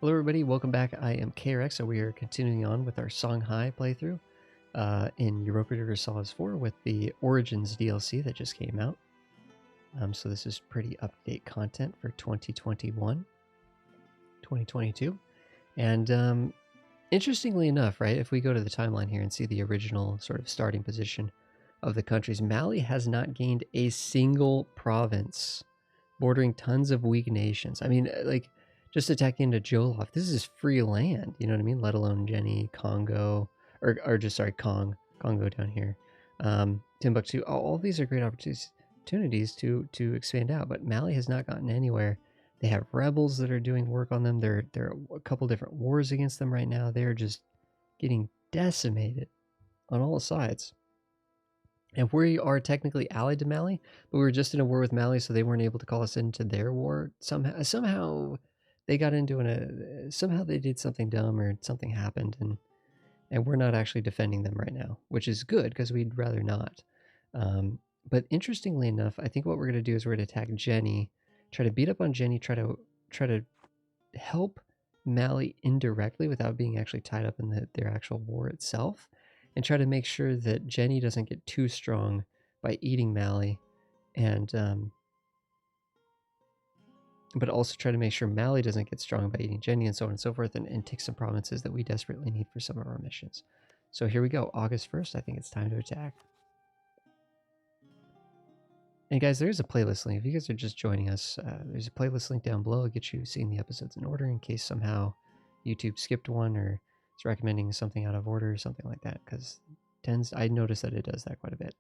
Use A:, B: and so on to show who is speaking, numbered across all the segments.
A: Hello everybody, welcome back. I am KRX, so we are continuing on with our Songhai playthrough in Europa Universalis 4 with the Origins DLC that just came out. So this is pretty up-to-date content for 2021, 2022. And interestingly enough, right, if we go to the timeline here and see the original sort of starting position of the countries, Mali has not gained a single province, bordering tons of weak nations. I mean, like, just attacking into Jolof, this is free land, you know what I mean? Let alone Jenny, Congo, or just, sorry, Congo down here. Timbuktu, all these are great opportunities to expand out, but Mali has not gotten anywhere. They have rebels that are doing work on them. There are a couple different wars against them right now. They're just getting decimated on all sides. And we are technically allied to Mali, but we were just in a war with Mali, so they weren't able to call us into their war. Somehow they got into somehow they did something dumb or something happened, and we're not actually defending them right now, which is good because we'd rather not. But interestingly enough, I think what we're going to do is we're going to attack Jenny, try to beat up on Jenny, try to help Mali indirectly without being actually tied up in their actual war itself, and try to make sure that Jenny doesn't get too strong by eating Mali, and but also try to make sure Mali doesn't get strong by eating Jenny, and so on and so forth, and take some provinces that we desperately need for some of our missions. So here we go, August 1st, I think it's time to attack. And guys, there's a playlist link. If you guys are just joining us, there's a playlist link down below. It'll get you seeing the episodes in order in case somehow YouTube skipped one or it's recommending something out of order or something like that, because I notice that it does that quite a bit.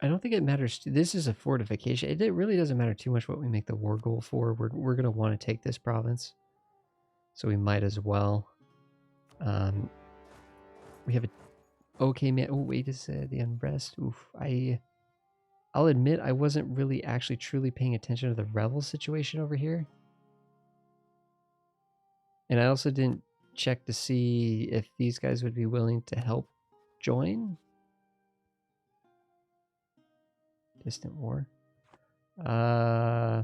A: I don't think it matters. This is a fortification. It really doesn't matter too much what we make the war goal for. We're going to want to take this province, so we might as well. We have a okay man. Oh wait, is the unrest? Oof. I'll admit I wasn't really actually truly paying attention to the rebel situation over here, and I also didn't check to see if these guys would be willing to help join. Distant war. How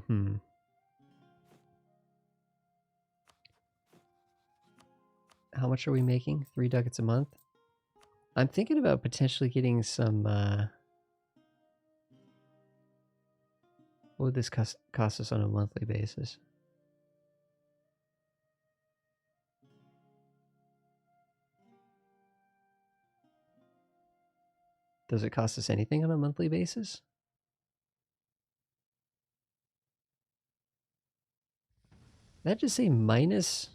A: much are we making? 3 ducats a month? I'm thinking about potentially getting some, what would this cost us on a monthly basis? Does it cost us anything on a monthly basis? That just say minus?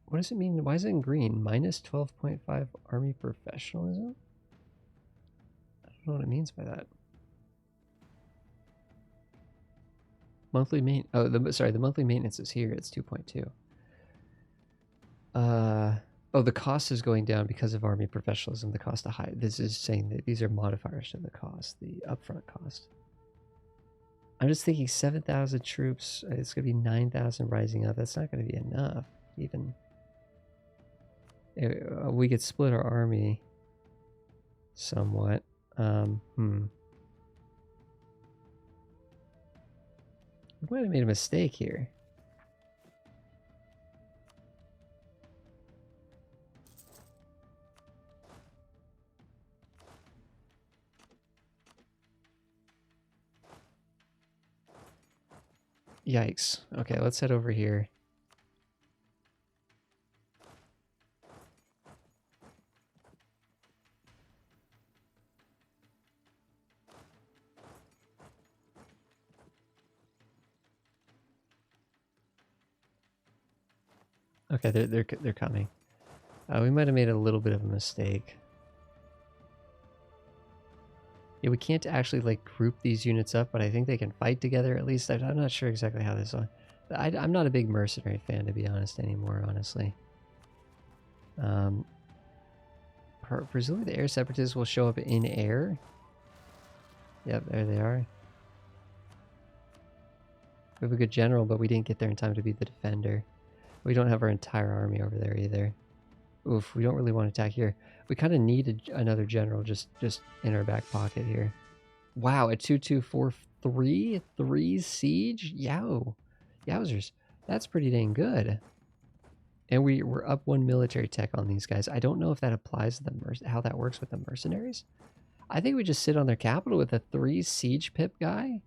A: What does it mean? Why is it in green? Minus 12.5 army professionalism? I don't know what it means by that. Monthly the monthly maintenance is here. It's 2.2. Oh, the cost is going down because of army professionalism. The cost to hire. This is saying that these are modifiers to the cost, the upfront cost. I'm just thinking 7,000 troops. It's going to be 9,000 rising up. That's not going to be enough, even. We could split our army somewhat. We might have made a mistake here. Yikes. Okay, let's head over here. Okay, they're coming. We might have made a little bit of a mistake. Yeah, we can't actually like group these units up, but I think they can fight together at least. I'm not sure exactly how this. I'm not a big mercenary fan, to be honest, anymore. Honestly. Presumably the air separatists will show up in air. Yep, there they are. We have a good general, but we didn't get there in time to be the defender. We don't have our entire army over there either. Oof, we don't really want to attack here. We kind of need another general just in our back pocket here. Wow, a 2-2-4-3, 3 siege? Yowzers. That's pretty dang good. And we're up 1 military tech on these guys. I don't know if that applies to the how that works with the mercenaries. I think we just sit on their capital with a 3 siege pip guy,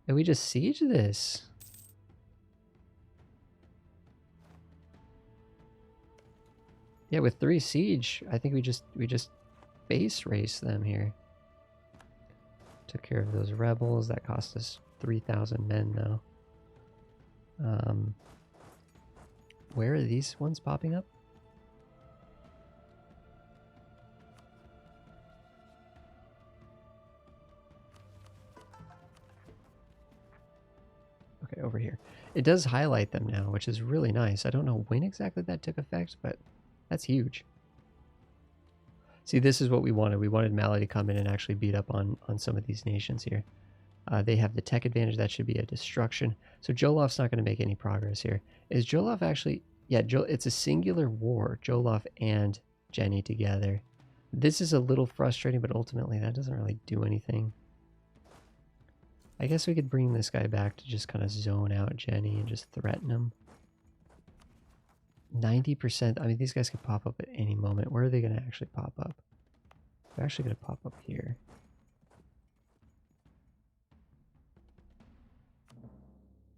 A: and we just siege this. Yeah, with 3 siege, I think we just base race them here. Took care of those rebels. That cost us 3,000 men though. Where are these ones popping up? Okay, over here. It does highlight them now, which is really nice. I don't know when exactly that took effect, but that's huge. See, this is what we wanted. We wanted Mali to come in and actually beat up on some of these nations here. They have the tech advantage. That should be a destruction. So Jolof's not going to make any progress here. Is Jolof actually... Yeah, it's a singular war. Jolof and Jenny together. This is a little frustrating, but ultimately that doesn't really do anything. I guess we could bring this guy back to just kind of zone out Jenny and just threaten him. 90%. I mean, these guys could pop up at any moment. Where are they going to actually pop up? They're actually going to pop up here.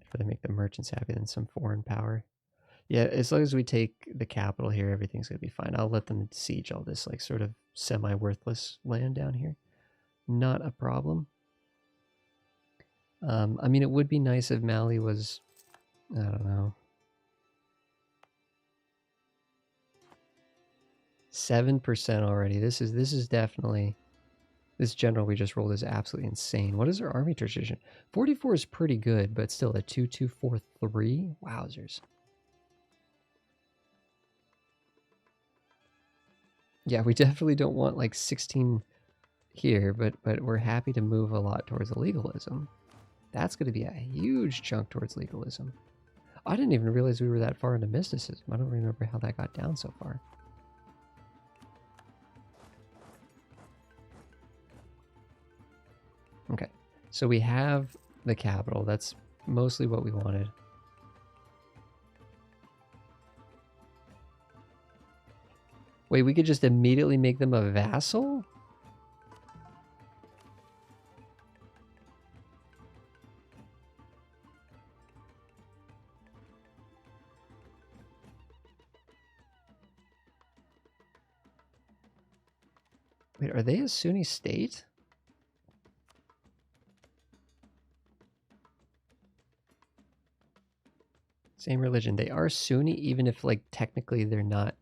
A: If they make the merchants happy, then some foreign power. Yeah, as long as we take the capital here, everything's going to be fine. I'll let them siege all this, like, sort of semi-worthless land down here. Not a problem. I mean, it would be nice if Mali was, I don't know, 7% already. This is definitely, this general we just rolled is absolutely insane. What is our army tradition? 44 is pretty good, but still a 2-2-4-3? Wowzers. Yeah, we definitely don't want like 16 here, but we're happy to move a lot towards legalism. That's going to be a huge chunk towards legalism. I didn't even realize we were that far into mysticism. I don't remember how that got down so far. Okay, so we have the capital. That's mostly what we wanted. Wait, we could just immediately make them a vassal? Wait, are they a Sunni state? Same religion. They are Sunni, even if, like, technically they're not.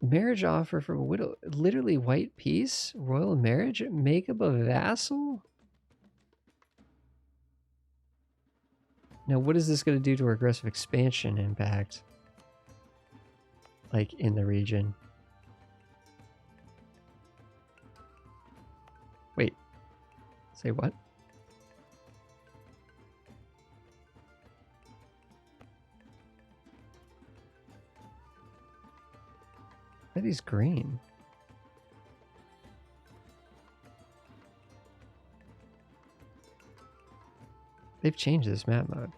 A: Marriage offer from a widow. Literally white peace? Royal marriage? Make up a vassal? Now, what is this going to do to our aggressive expansion impact? Like, in the region? Wait. Say what? Why are these green? They've changed this map mode.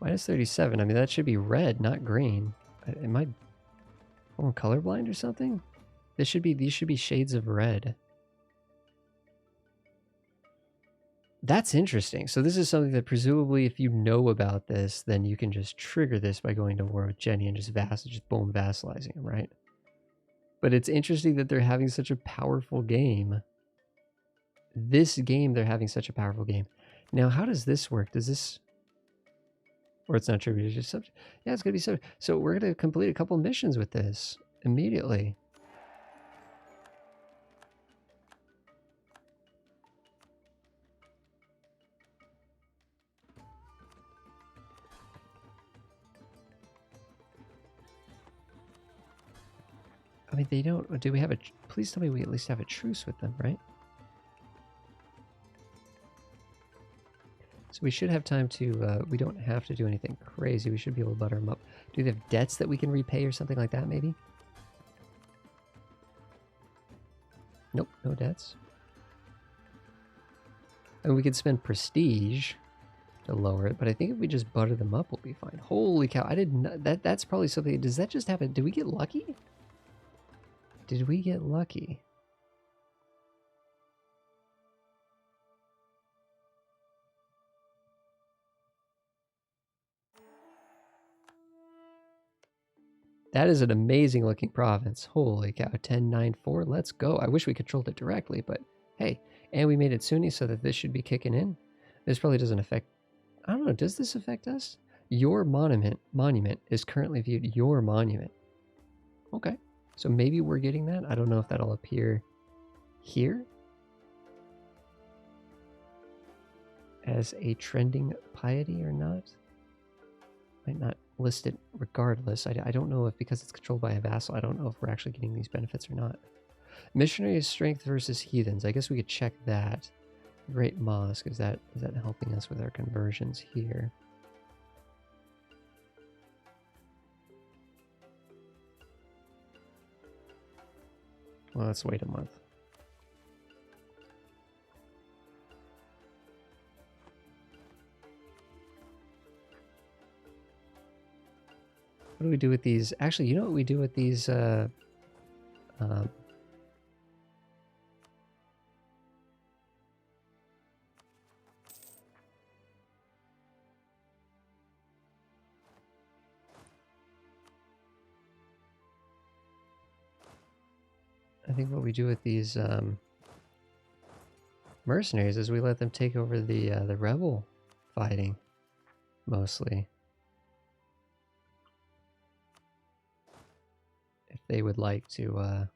A: Minus 37. I mean, that should be red, not green. Am I colorblind or something? These should be shades of red. That's interesting. So this is something that presumably if you know about this, then you can just trigger this by going to war with Jenny and just boom, vassalizing him, right? But it's interesting that they're having such a powerful game. This game, they're having such a powerful game. Now, how does this work? Does this... Or it's not tribute, it's just subject. Yeah, it's going to be subject. So we're going to complete a couple missions with this immediately. I mean, they don't... Do we have a... Please tell me we at least have a truce with them, right? So we should have time to, we don't have to do anything crazy. We should be able to butter them up. Do they have debts that we can repay or something like that, maybe? Nope, no debts. And we could spend prestige to lower it, but I think if we just butter them up, we'll be fine. Holy cow, I did not, that's probably something, does that just happen? Did we get lucky? Did we get lucky? That is an amazing looking province. Holy cow, 1094, let's go. I wish we controlled it directly, but hey, and we made it Sunni, so that this should be kicking in. This probably doesn't affect, I don't know, does this affect us? Your monument is currently viewed, your monument. Okay, so maybe we're getting that. I don't know if that'll appear here as a trending piety or not. Might not list it regardless. I don't know if, because it's controlled by a vassal, I don't know if we're actually getting these benefits or not. Missionary strength versus heathens. I guess we could check that. Great Mosque, is that helping us with our conversions here? Well, let's wait a month. What do we do with these? Actually, you know what we do with these? I think what we do with these mercenaries is we let them take over the rebel fighting, mostly. If they would like to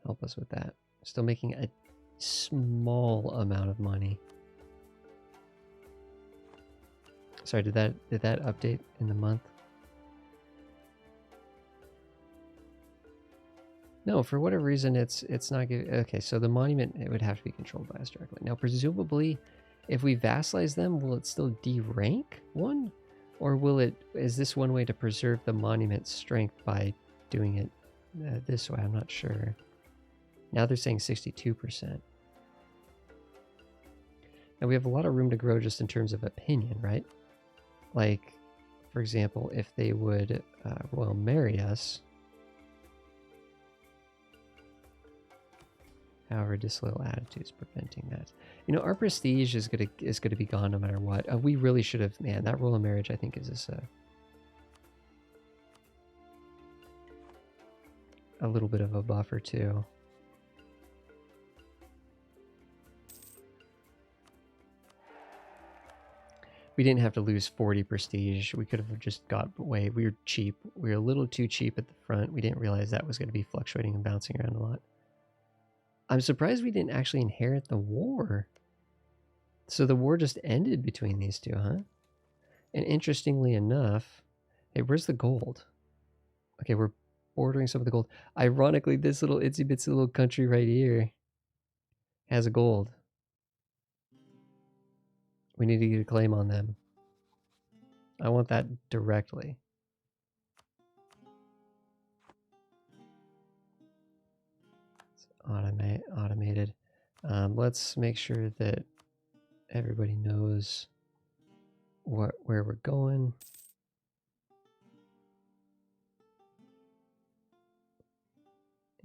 A: help us with that. Still making a small amount of money. Sorry, did that update in the month? No, for whatever reason it's not giving. Okay, so the monument, it would have to be controlled by us directly. Now presumably if we vassalize them, will it still de-rank one? Or is this one way to preserve the monument's strength by doing it this way? I'm not sure. Now they're saying 62%. Now we have a lot of room to grow just in terms of opinion, right? Like, for example, if they would royal marry us. However, disloyal attitudes preventing that. You know, our prestige is gonna be gone no matter what. We really should have, man. That royal marriage, I think, is this a little bit of a buffer too. We didn't have to lose 40 prestige. We could have just got away. We were cheap. We were a little too cheap at the front. We didn't realize that was going to be fluctuating and bouncing around a lot. I'm surprised we didn't actually inherit the war. So the war just ended between these two, huh? And interestingly enough, hey, where's the gold? Okay, we're bordering some of the gold. Ironically, this little itsy bitsy little country right here has a gold. We need to get a claim on them. I want that directly. It's automated. Let's make sure that everybody knows where we're going.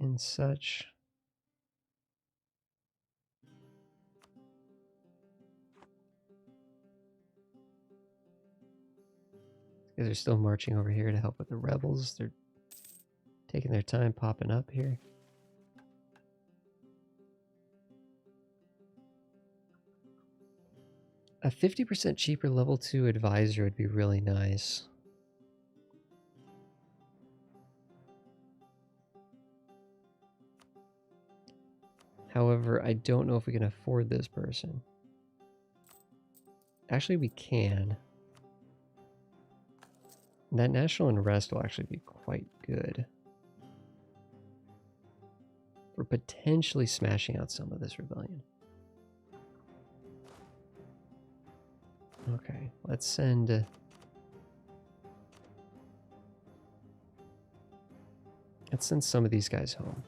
A: And such. These are still marching over here to help with the rebels. They're taking their time popping up here. A 50% cheaper level 2 advisor would be really nice. However, I don't know if we can afford this person. Actually, we can. That national unrest will actually be quite good for potentially smashing out some of this rebellion. Okay, let's send... let's send some of these guys home.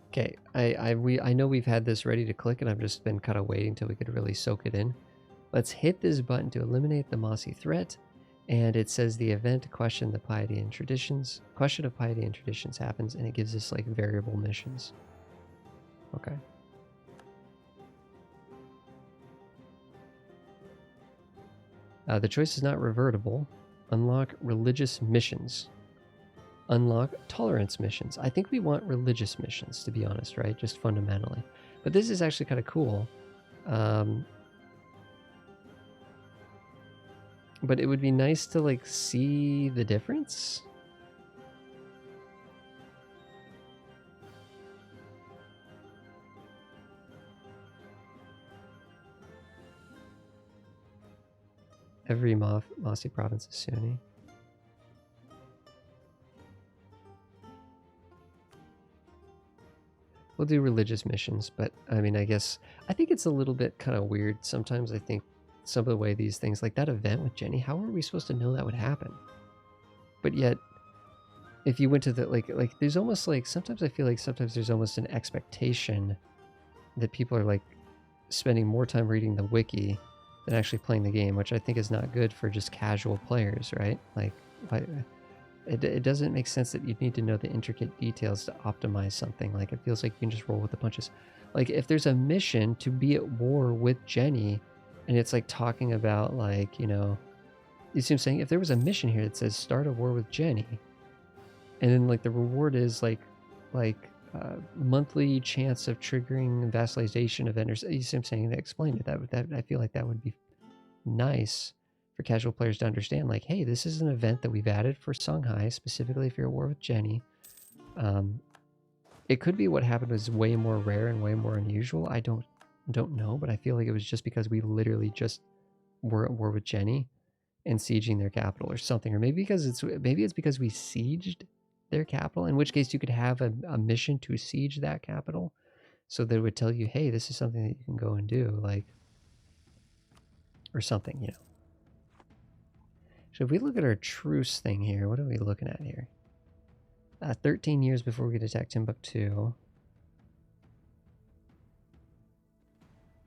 A: Okay, I know we've had this ready to click, and I've just been kind of waiting till we could really soak it in. Let's hit this button to eliminate the mossy threat, and it says the event question of piety and traditions happens, and it gives us like variable missions. Okay. The choice is not revertible. Unlock religious missions. Unlock tolerance missions. I think we want religious missions, to be honest, right? Just fundamentally. But this is actually kind of cool. But it would be nice to like see the difference. Every Mossy province is Sunni. We'll do religious missions, but I mean, I think it's a little bit kind of weird. Sometimes I think some of the way these things, like that event with Jenny, how are we supposed to know that would happen? But yet, if you went to the, like there's almost like, sometimes I feel like sometimes there's almost an expectation that people are like spending more time reading the wiki than actually playing the game, which I think is not good for just casual players, right? Like, it doesn't make sense that you'd need to know the intricate details to optimize something. Like, it feels like you can just roll with the punches. Like, if there's a mission to be at war with Jenny, and it's like talking about, like, you know, you see what I'm saying? If there was a mission here that says start a war with Jenny, and then like the reward is like monthly chance of triggering vassalization event, or you see what I'm saying? They explained it. That I feel like that would be nice for casual players to understand, like, hey, this is an event that we've added for Songhai, specifically if you're at war with Jenny. It could be what happened was way more rare and way more unusual. I don't know, but I feel like it was just because we literally just were at war with Jenny and sieging their capital or something. Or maybe it's because we sieged their capital, in which case you could have a mission to siege that capital. So that it would tell you, hey, this is something that you can go and do, like, or something, you know. So if we look at our truce thing here, what are we looking at here? 13 years before we could attack Timbuktu.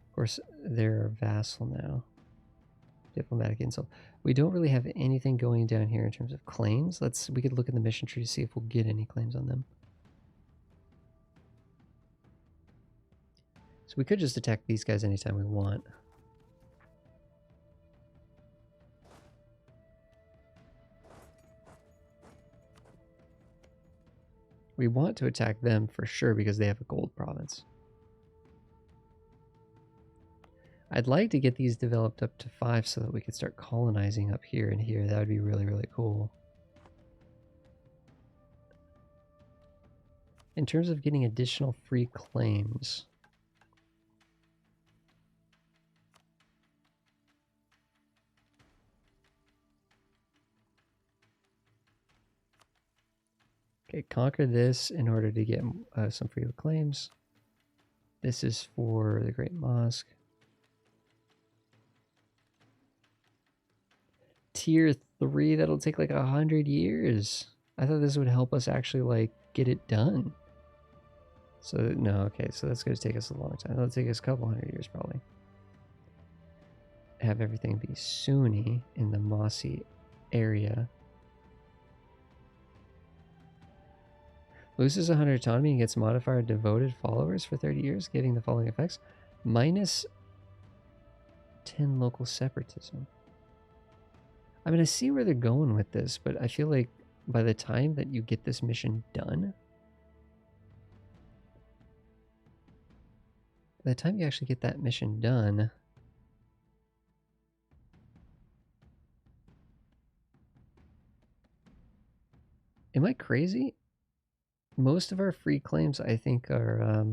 A: Of course, they're a vassal now. Diplomatic insult. We don't really have anything going down here in terms of claims. We could look in the mission tree to see if we'll get any claims on them. So we could just attack these guys anytime we want. We want to attack them for sure because they have a gold province. I'd like to get these developed up to 5 so that we could start colonizing up here and here. That would be really, really cool. In terms of getting additional free claims, okay, conquer this in order to get some free claims. This is for the Great Mosque. Tier 3, that'll take like 100 years. I thought this would help us actually like get it done. So no, okay, so that's going to take us a long time. That'll take us a couple 100 years probably. Have everything be Sunni in the Mossy area. Loses 100 autonomy and gets modified devoted followers for 30 years, giving the following effects. Minus 10 local separatism. I mean, I see where they're going with this, but I feel like by the time that you get this mission done, by the time you actually get that mission done, am I crazy? Most of our free claims, I think, are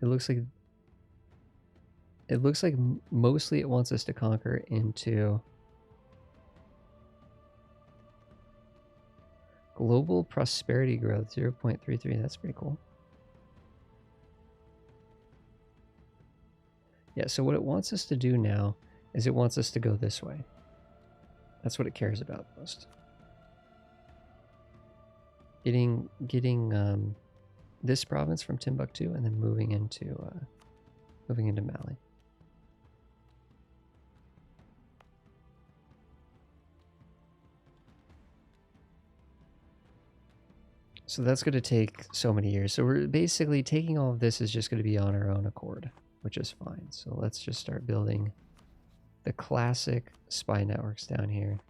A: it looks like mostly it wants us to conquer into Global prosperity growth 0.33. That's pretty cool. Yeah, so what it wants us to do now is it wants us to go this way. That's what it cares about most. Getting this province from Timbuktu and then moving into Mali. So that's going to take so many years. So we're basically taking all of this is just going to be on our own accord, which is fine. So let's just start building the classic spy networks down here.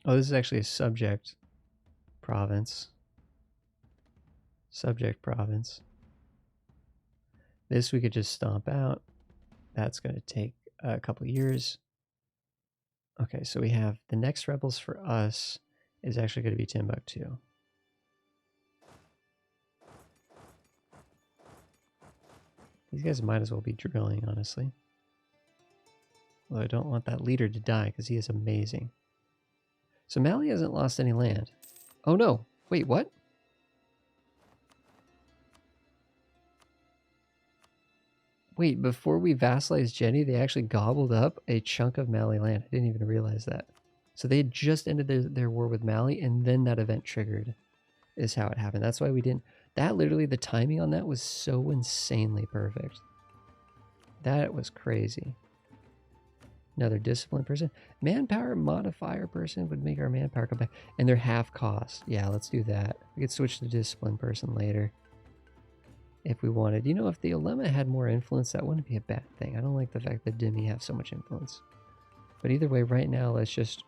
A: Oh, this is actually a subject province. Subject province. This we could just stomp out. That's going to take a couple years. Okay, so we have the next rebels for us is actually going to be Timbuktu. These guys might as well be drilling, honestly. Although I don't want that leader to die because he is amazing. So Mali hasn't lost any land. Oh no, wait, what? Wait, before we vassalized Jenny, they actually gobbled up a chunk of Mali land. I didn't even realize that. So they had just ended their war with Mali, and then that event triggered, is how it happened. That's why we didn't... That literally, the timing on that was so insanely perfect. That was crazy. Another discipline person. Manpower modifier person would make our manpower come back. And they're half cost. Yeah, let's do that. We could switch to discipline person later. If we wanted. You know, if the Ulema had more influence, that wouldn't be a bad thing. I don't like the fact that Dhimmi have so much influence. But either way, right now, let's just...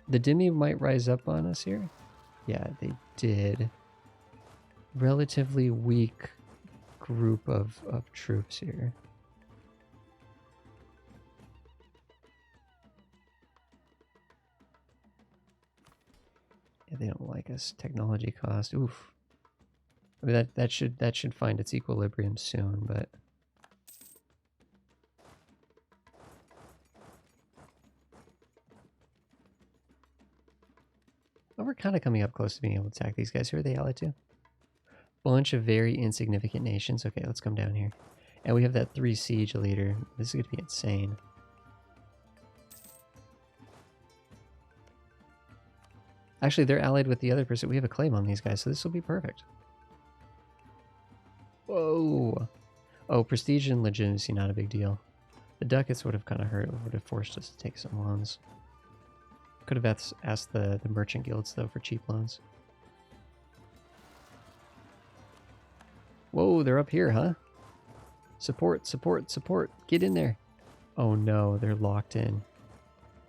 A: The Dhimmi might rise up on us here. Yeah, they did. Relatively weak group of troops here. Yeah, they don't like us. Technology cost. Oof. I mean, that should find its equilibrium soon, but... Oh, we're kind of coming up close to being able to attack these guys. Who are they allied to? Bunch of very insignificant nations. Okay, let's come down here. And we have that 3 siege leader. This is going to be insane. Actually, they're allied with the other person. We have a claim on these guys, so this will be perfect. Whoa. Oh, prestige and legitimacy, not a big deal. The ducats would have kind of hurt, would have forced us to take some loans. Could have asked the merchant guilds, though, for cheap loans. Whoa, they're up here, huh? Support, support, support. Get in there. Oh no, they're locked in.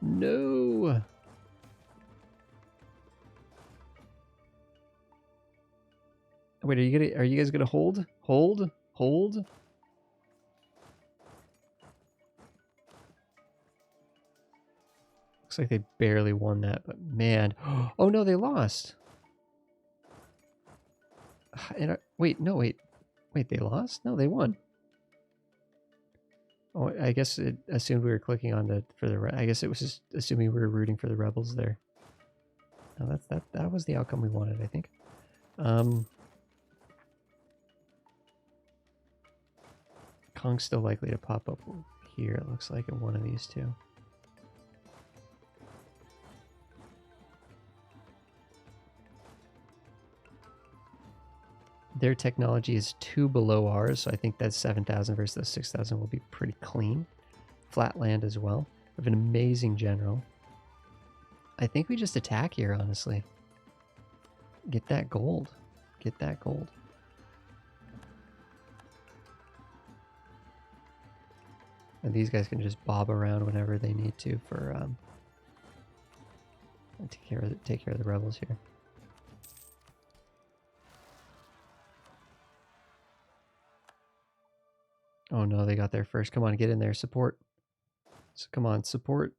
A: No! Wait, are you guys gonna hold? Hold? Hold? Looks like they barely won that, but man. Oh no, they lost. And wait, no, wait. Wait, they lost? No, they won. Oh, I guess it assumed we were clicking on I guess it was just assuming we were rooting for the rebels there. No, that was the outcome we wanted, I think. Kong's still likely to pop up here, it looks like, in one of these two. Their technology is 2 below ours, so I think that 7,000 versus the 6,000 will be pretty clean. Flat land as well. We have an amazing general. I think we just attack here, honestly. Get that gold. Get that gold. And these guys can just bob around whenever they need to for take care of the rebels here. Oh no, they got there first. Come on, get in there. Support. So come on, support.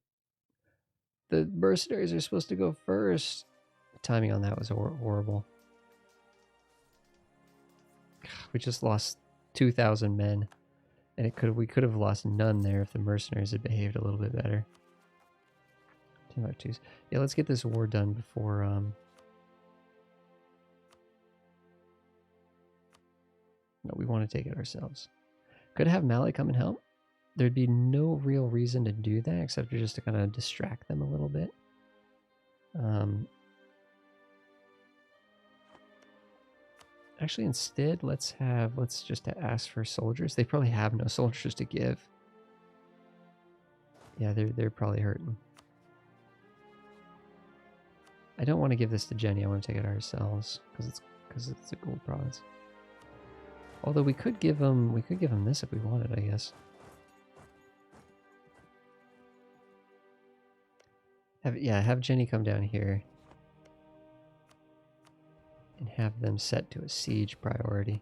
A: The mercenaries are supposed to go first. timing on that was horrible. We just lost 2,000 men, and we could have lost none there if the mercenaries had behaved a little bit better. Timbuktu's. Yeah, let's get this war done before no, we want to take it ourselves. Could have Mali come and help. There'd be no real reason to do that except for just to kind of distract them a little bit. Actually, instead, let's just ask for soldiers. They probably have no soldiers to give. Yeah, they're probably hurting. I don't want to give this to Jenny. I want to take it ourselves because it's a gold province. Although we could give them this if we wanted, I guess. Have Jenny come down here and have them set to a siege priority.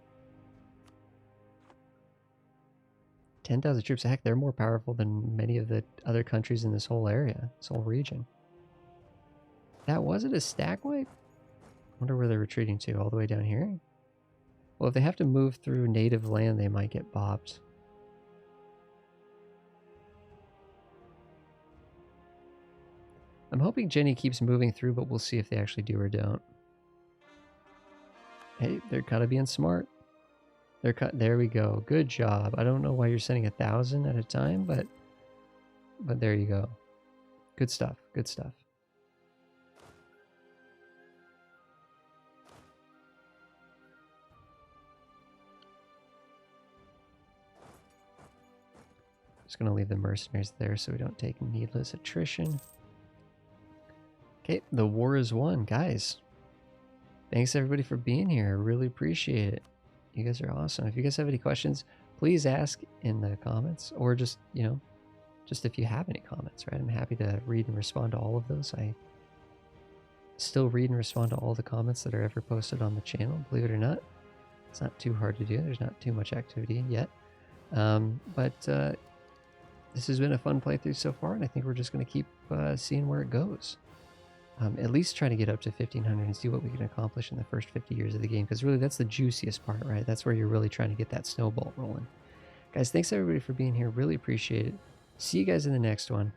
A: 10,000 troops. Heck, they're more powerful than many of the other countries in this whole area, this whole region. That wasn't a stack wipe? I wonder where they're retreating to, all the way down here? Well, if they have to move through native land, they might get bopped. I'm hoping Jenny keeps moving through, but we'll see if they actually do or don't. Hey, they're kind of being smart. There we go. Good job. I don't know why you're sending 1,000 at a time, but there you go. Good stuff. Good stuff. Just gonna leave the mercenaries there so we don't take needless attrition. Okay, the war is won, guys. Thanks everybody for being here. I really appreciate it. You guys are awesome. If you guys have any questions, please ask in the comments, or just, you know, just if you have any comments, right? I'm happy to read and respond to all of those. I still read and respond to all the comments that are ever posted on the channel, believe it or not. It's not too hard to do. There's not too much activity yet. This has been a fun playthrough so far, and I think we're just going to keep seeing where it goes. At least try to get up to 1,500 and see what we can accomplish in the first 50 years of the game, because really that's the juiciest part, right? That's where you're really trying to get that snowball rolling. Guys, thanks everybody for being here. Really appreciate it. See you guys in the next one.